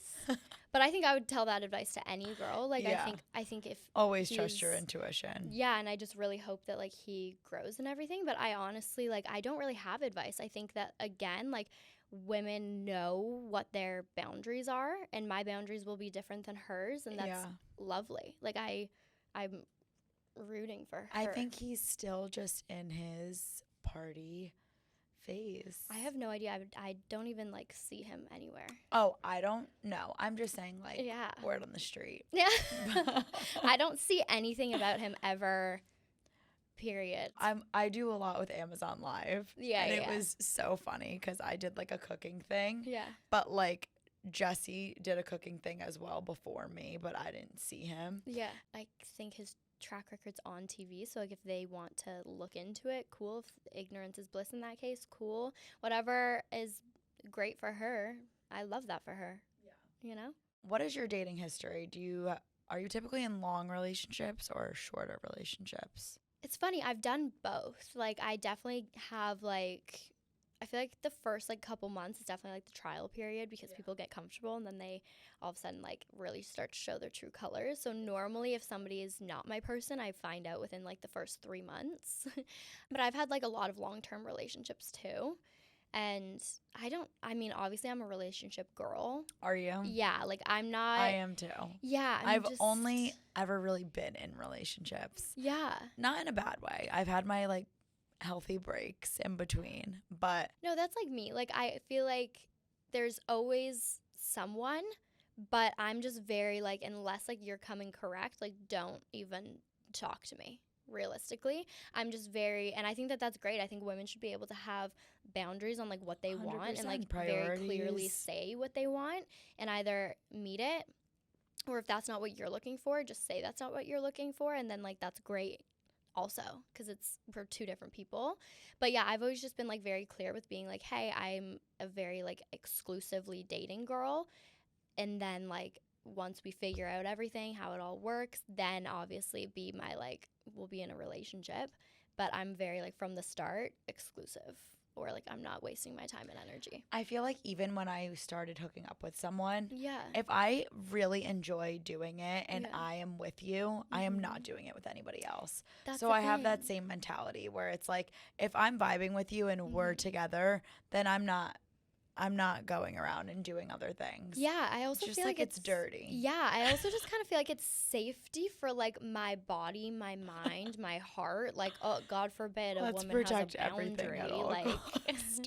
But I think I would tell that advice to any girl. Like, Yeah. I think if Always trust your he's- intuition. Yeah, and I just really hope that like he grows and everything. But I honestly like I don't really have advice. I think that again, like women know what their boundaries are, and my boundaries will be different than hers, and that's lovely. Like I'm rooting for her. I think he's still just in his party phase. I have no idea. I don't even like see him anywhere. Oh, I don't know. I'm just saying, like, Yeah. word on the street. Yeah. I don't see anything about him ever. Period. I do a lot with Amazon Live. Yeah, and yeah. it was so funny because I did like a cooking thing. Yeah. But like Jesse did a cooking thing as well before me, but I didn't see him. Yeah. I think his track record's on TV, so like if they want to look into it, cool. If ignorance is bliss in that case, cool. Whatever is great for her. I love that for her. Yeah. You know? What is your dating history? Are you typically in long relationships or shorter relationships? It's funny, I've done both. Like I definitely have like I feel like the first like couple months is definitely like the trial period because people get comfortable and then they all of a sudden like really start to show their true colors. So normally if somebody is not my person, I find out within like the first 3 months. But I've had like a lot of long-term relationships too. And I mean, obviously I'm a relationship girl. Are you? Yeah, like I'm not. I am too. Yeah. I've only ever really been in relationships. Yeah. Not in a bad way. I've had my like healthy breaks in between, but No, that's like me. Like I feel like there's always someone, but I'm just very like, unless like you're coming correct, like don't even talk to me. Realistically, I'm just very, and I think that that's great. I think women should be able to have boundaries on like what they want and like very clearly say what they want and either meet it, or if that's not what you're looking for, just say that's not what you're looking for, and then like that's great also because we're two different people. But yeah, I've always just been like very clear with being like, hey, I'm a very like exclusively dating girl, and then like once we figure out everything, how it all works, then obviously we'll be in a relationship. But I'm very like from the start exclusive, or like I'm not wasting my time and energy. I feel like even when I started hooking up with someone, Yeah. if I really enjoy doing it and Yeah. I am with you, I am not doing it with anybody else. That's So the I have that thing. same mentality where it's like if I'm vibing with you and we're together, then I'm not going around and doing other things. Yeah, I also just feel like like it's dirty. Yeah, I also just kind of feel like it's safety for like my body, my mind, my heart. Like, oh, God forbid a Let's woman protect has a everything boundary. at all Like, costs.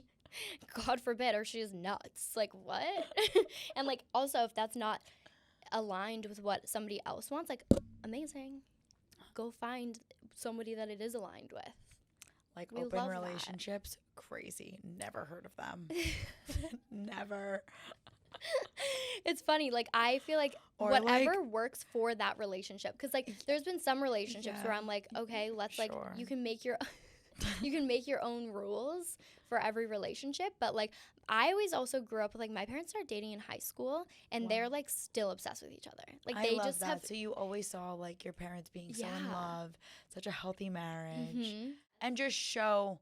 God forbid, or she's nuts. Like, what? And like, also, if that's not aligned with what somebody else wants, like, amazing. Go find somebody that it is aligned with. Like We open love that. relationships, crazy. Never heard of them. Never. It's funny, like I feel like Or, whatever works for that relationship, because like there's been some relationships where Yeah. I'm like, okay, let's like Sure. you can make your you can make your own rules for every relationship, but like I always also grew up with like my parents started dating in high school and they're Wow. like still obsessed with each other. Like I they love just that. have So you always saw like your parents being so in Yeah. love, such a healthy marriage, Mhm. and just show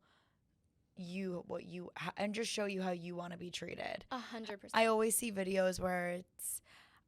you what you and just show you how you want to be treated. 100%. I always see videos where it's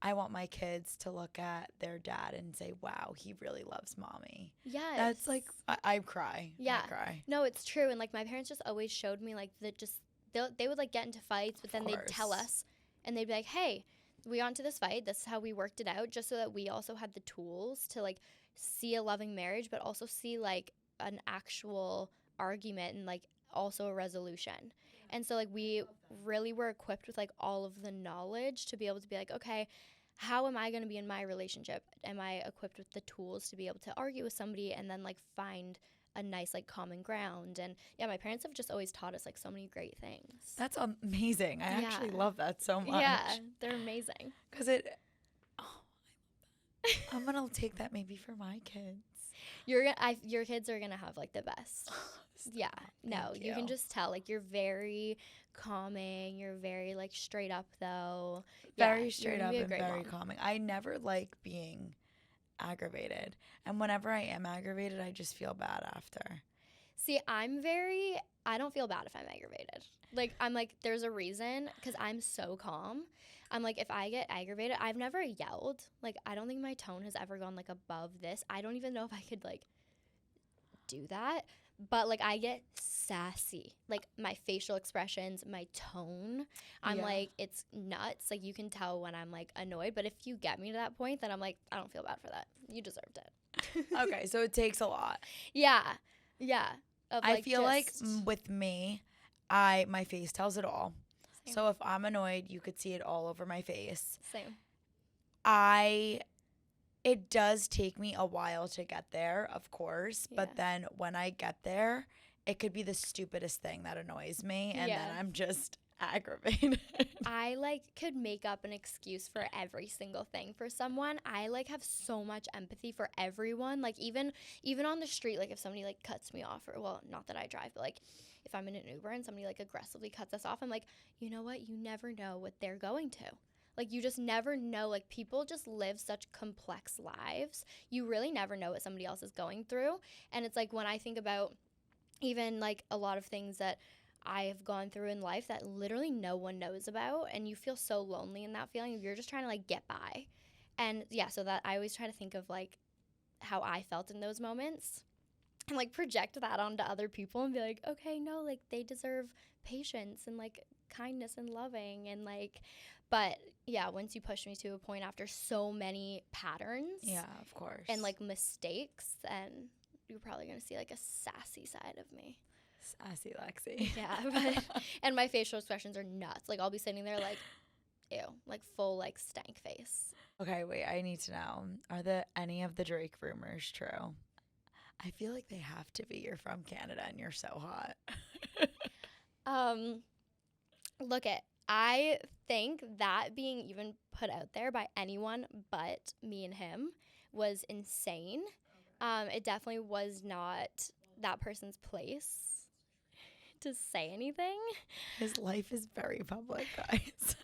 I want my kids to look at their dad and say, "Wow, he really loves mommy." Yes. That's like I cry. Yeah. I cry. No, it's true. And like my parents just always showed me like they would like get into fights, but then they'd tell course. us and they'd be like, hey, we got into this fight. This is how we worked it out, just so that we also had the tools to like see a loving marriage, but also see like an actual argument and like also a resolution. And so like we really were equipped with like all of the knowledge to be able to be like, okay, how am I going to be in my relationship? Am I equipped with the tools to be able to argue with somebody and then like find a nice like common ground? And yeah, my parents have just always taught us like so many great things. That's amazing. I actually love that so much. Yeah, they're amazing. Because I'm going to take that maybe for my kids. Your kids are gonna have like the best. Yeah, no, you can just tell like you're very calming. You're very like straight up though. Very straight up and very mom. calming. I never like being aggravated, and whenever I am aggravated, I just feel bad after. See, I don't feel bad if I'm aggravated. Like I'm like there's a reason because I'm so calm. I'm like, if I get aggravated, I've never yelled. Like, I don't think my tone has ever gone, like, above this. I don't even know if I could, like, do that. But, like, I get sassy. Like, my facial expressions, my tone. I'm like, it's nuts. Like, you can tell when I'm, like, annoyed. But if you get me to that point, then I'm like, I don't feel bad for that. You deserved it. Okay, so it takes a lot. Yeah. Yeah. I feel like with me, my face tells it all. Same. So if I'm annoyed, you could see it all over my face. Same. It does take me a while to get there, of course. Yeah. But then when I get there, it could be the stupidest thing that annoys me. And then I'm just aggravated. I like could make up an excuse for every single thing for someone. I like have so much empathy for everyone. Like even on the street, like if somebody like cuts me off, or well, not that I drive, but like if I'm in an Uber and somebody like aggressively cuts us off, I'm like, you know what? You never know what they're going to. Like you just never know. Like people just live such complex lives. You really never know what somebody else is going through. And it's like when I think about even like a lot of things that I've gone through in life that literally no one knows about, and you feel so lonely in that feeling. You're just trying to like get by. And yeah, so that I always try to think of like how I felt in those moments and like project that onto other people and be like, okay, no, like they deserve patience and like kindness and loving and like, but yeah, once you push me to a point after so many patterns, yeah, of course, and like mistakes, then you're probably gonna see like a sassy side of me. Sassy Lexi. Yeah, and my facial expressions are nuts. Like I'll be sitting there like, ew, like full like stank face. Okay, wait, I need to know, are any of the Drake rumors true? I feel like they have to be. You're from Canada and you're so hot. I think that being even put out there by anyone but me and him was insane. It definitely was not that person's place to say anything. His life is very public, guys.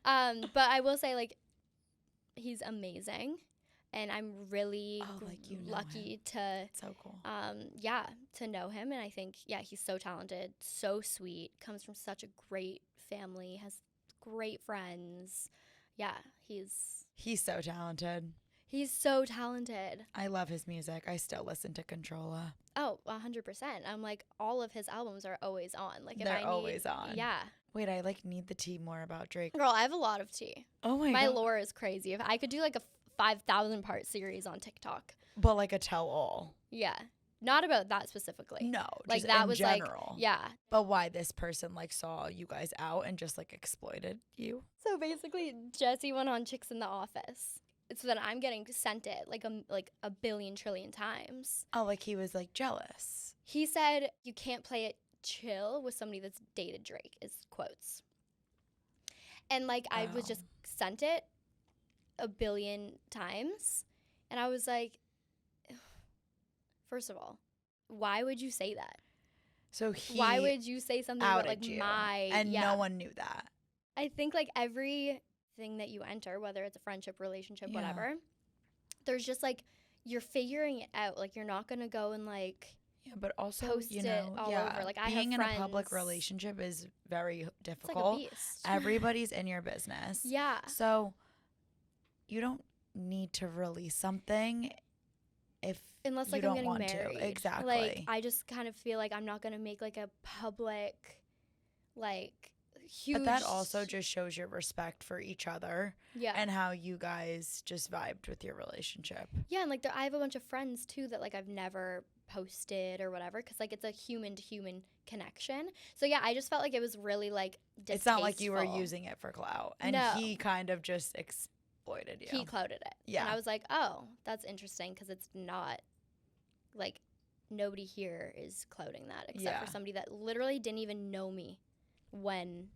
But I will say, like, he's amazing. And I'm really lucky to, so cool. To know him. And I think, he's so talented, so sweet, comes from such a great family, has great friends. Yeah, he's so talented. He's so talented. I love his music. I still listen to Controlla. Oh, 100%. I'm like, all of his albums are always on. Like, they're always on. Yeah. Wait, I like need the tea more about Drake. Girl, I have a lot of tea. Oh my God. My lore is crazy. If I could do like a 5,000 part series on TikTok. But like a tell all. Yeah. Not about that specifically. No, like just that in was general. like, yeah. But why this person like saw you guys out and just like exploited you? So basically, Jesse went on Chicks in the Office. So then I'm getting sent it like a billion trillion times. Oh, like he was like jealous. He said you can't play it chill with somebody that's dated Drake, is quotes. And like I was just sent it a billion times, and I was like, first of all, why would you say that? So why would you say something about like you, my and no one knew that? I think like everything that you enter, whether it's a friendship, relationship, whatever, there's just like you're figuring it out. Like you're not gonna go and like but also post you know it all over. Like I being have friends, in a public relationship is very difficult. It's like a beast. Everybody's in your business. Yeah. So you don't need to release something unless like I'm don't getting want married. to. Exactly. Like I just kind of feel like I'm not gonna make like a public like huge. But that also just shows your respect for each other. Yeah. And how you guys just vibed with your relationship. Yeah, and like I have a bunch of friends too that like I've never posted or whatever, because like it's a human to human connection. So yeah, I just felt like it was really like distasteful. It's not like you were using it for clout, and No. he kind of just exploited you. He clouded it. Yeah. And I was like, oh, that's interesting, because it's not like nobody here is clouding that except for somebody that literally didn't even know me when,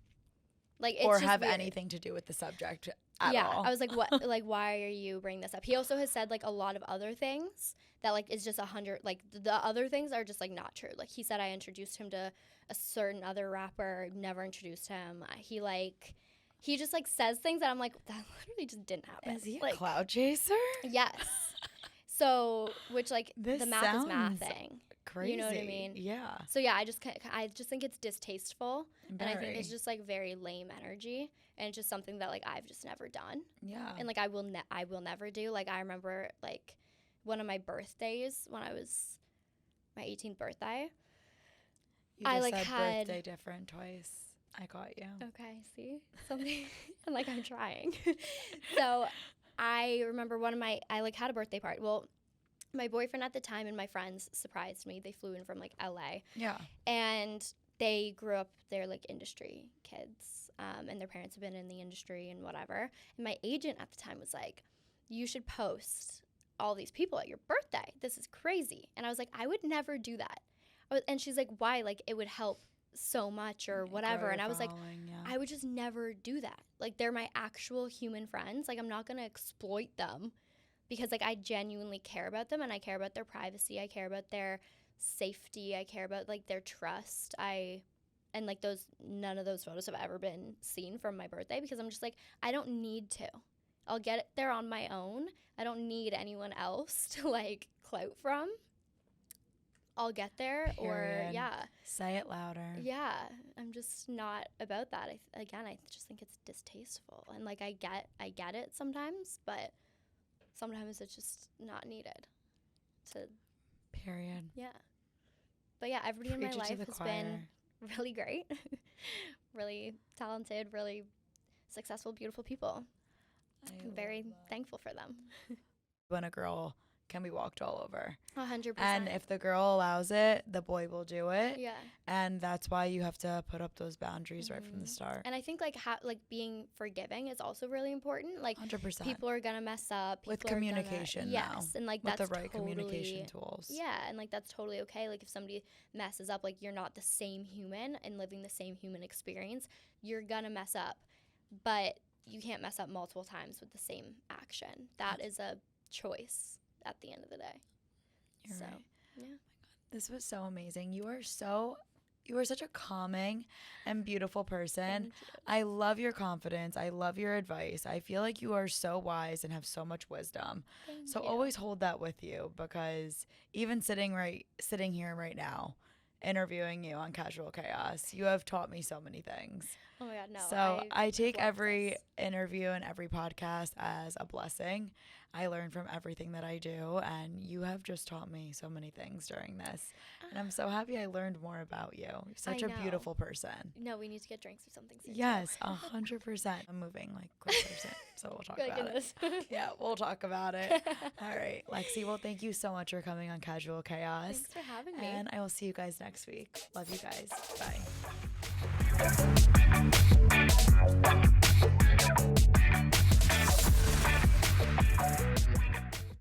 like, it's or just have weird. anything to do with the subject at all. I was like, what? Like, why are you bringing this up? He also has said like a lot of other things that like is just 100. Like the other things are just like not true. Like he said, I introduced him to a certain other rapper. Never introduced him. He just like says things that I'm like, that literally just didn't happen. Is he like, a cloud chaser? Yes. So, which like This the math is sounds mathing. Crazy. You know what I mean? Yeah. So yeah, I just think it's distasteful, Very. and I think it's just like very lame energy, and it's just something that like I've just never done. Yeah. And like I will never do. Like I remember like one of my birthdays when I was my 18th birthday. You just I like said had birthday different twice. I got you. Okay, see something. And like I'm trying. So I remember I like had a birthday party. Well, my boyfriend at the time and my friends surprised me. They flew in from like LA. Yeah. And they grew up, they're like industry kids, and their parents have been in the industry and whatever. And my agent at the time was like, you should post all these people at your birthday. This is crazy. And I was like, I would never do that. And she's like, why? Like it would help so much or whatever. And I was like, I would just never do that. Like they're my actual human friends. Like I'm not going to exploit them, because like I genuinely care about them, and I care about their privacy. I care about their safety. I care about like their trust. And like none of those photos have ever been seen from my birthday, because I'm just like, I don't need to. I'll get it there on my own. I don't need anyone else to like clout from. I'll get there. Period. Or yeah. Say it louder. Yeah. I'm just not about that. I just think it's distasteful. And like I get it sometimes, but sometimes it's just not needed. Period. Yeah. But yeah, everybody in my life has been really great. Really talented, really successful, beautiful people. I'm very thankful for them. When a girl can be walked all over. 100%. And if the girl allows it, the boy will do it. Yeah. And that's why you have to put up those boundaries right from the start. And I think like being forgiving is also really important. Like 100%. people are gonna mess up. With communication now. Yes, and like with that's the right totally, communication tools. Yeah, and like that's totally okay. Like if somebody messes up, like you're not the same human and living the same human experience, you're gonna mess up. But you can't mess up multiple times with the same action. That is a choice at the end of the day. You're right. Yeah. Oh my God, this was so amazing. You are such a calming and beautiful person. Thank you. I love your confidence. I love your advice. I feel like you are so wise and have so much wisdom. Thank So you. always hold that with you, because even sitting here right now, interviewing you on Casual Chaos, you have taught me so many things. Oh my God, no. So I take love every this. interview and every podcast as a blessing. I learn from everything that I do, and you have just taught me so many things during this. And I'm so happy I learned more about you. You're such a beautiful person. No, we need to get drinks or something soon. Yes, 100%. I'm moving like closer, so we'll talk about it. Yeah, we'll talk about it. All right, Lexi, well, thank you so much for coming on Casual Chaos. Thanks for having me. And I will see you guys next week. Love you guys. Bye.